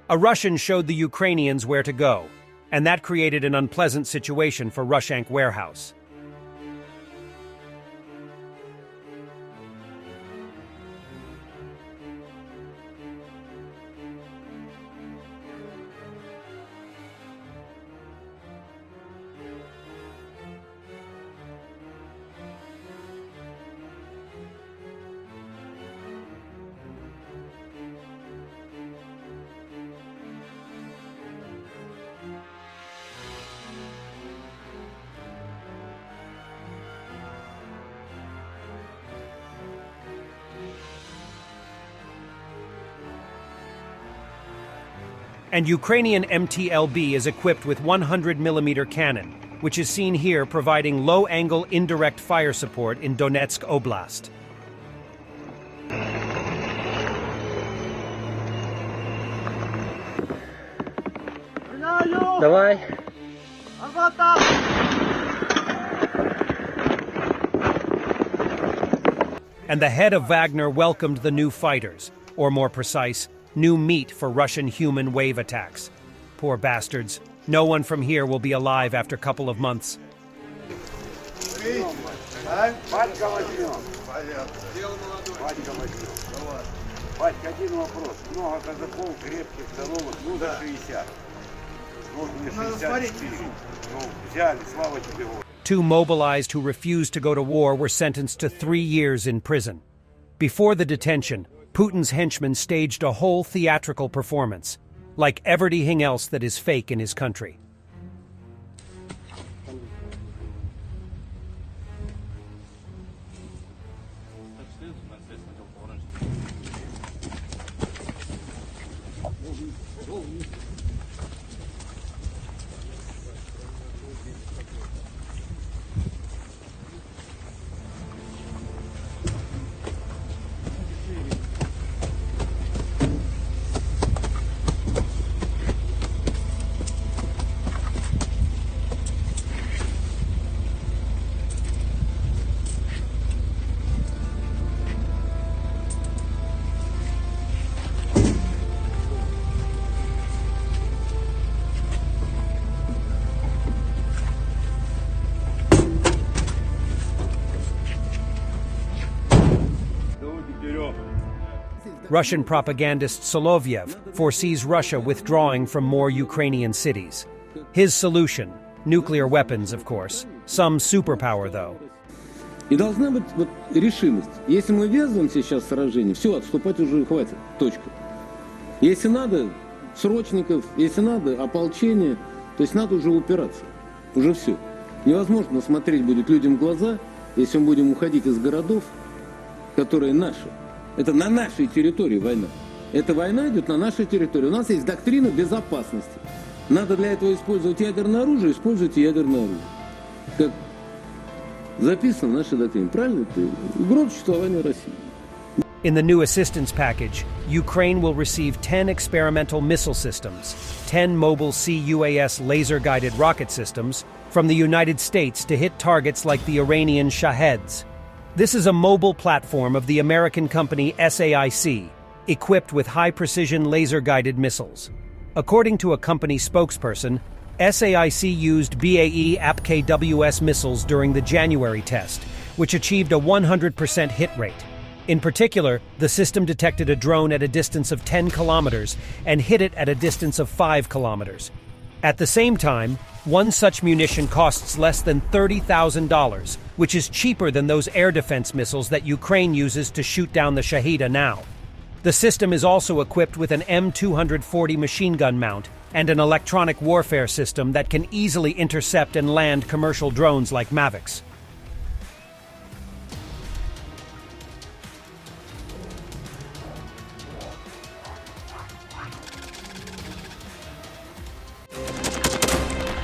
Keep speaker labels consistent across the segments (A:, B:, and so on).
A: A Russian showed the Ukrainians where to go, and that created an unpleasant situation for Rushank warehouse. And Ukrainian MTLB is equipped with 100mm cannon, which is seen here providing low-angle indirect fire support in Donetsk Oblast.
B: Давай.
A: And the head of Wagner welcomed the new fighters, or more precise, new meat for Russian human wave attacks. Poor bastards. No one from here will be alive after a couple of months. Two mobilized who refused to go to war were sentenced to 3 years in prison. Before the detention, Putin's henchmen staged a whole theatrical performance, like everything else that is fake in his country. Russian propagandist Solovyev foresees Russia withdrawing from more Ukrainian cities. His solution, nuclear weapons, of course, some superpower though.
C: И должна быть вот решимость. Если мы ввязываемся сейчас в сражение, все, отступать уже хватит. Точка. Если надо срочников, если надо ополчение, то есть надо уже упираться. Уже все. Невозможно смотреть будет людям в глаза, если мы будем уходить из городов, которые наши. Это на нашей территории война. Эта война идет на нашей территории. У нас есть доктрина безопасности. Надо для этого использовать ядерное оружие, используйте ядерное оружие. Как записано в нашей доктрине. Правильно? Это угроза существования России.
A: In the new assistance package, Ukraine will receive 10 experimental missile systems, 10 mobile CUAS laser-guided rocket systems from the United States to hit targets like the Iranian Shaheds. This is a mobile platform of the American company SAIC, equipped with high-precision laser-guided missiles. According to a company spokesperson, SAIC used BAE APKWS missiles during the January test, which achieved a 100% hit rate. In particular, the system detected a drone at a distance of 10 kilometers and hit it at a distance of 5 kilometers. At the same time, one such munition costs less than $30,000, which is cheaper than those air defense missiles that Ukraine uses to shoot down the Shahida now. The system is also equipped with an M240 machine gun mount and an electronic warfare system that can easily intercept and land commercial drones like Mavics.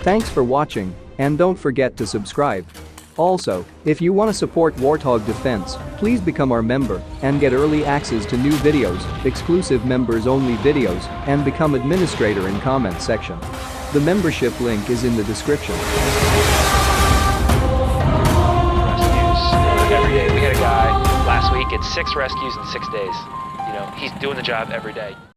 D: Thanks for watching, and don't forget to subscribe. Also, if you want to support Warthog Defense, please become our member and get early access to new videos, exclusive members-only videos, and become administrator in comment section. The membership link is in the description.
E: Rescues every day. We had a guy last week at 6 rescues in 6 days. You know, he's doing the job every day.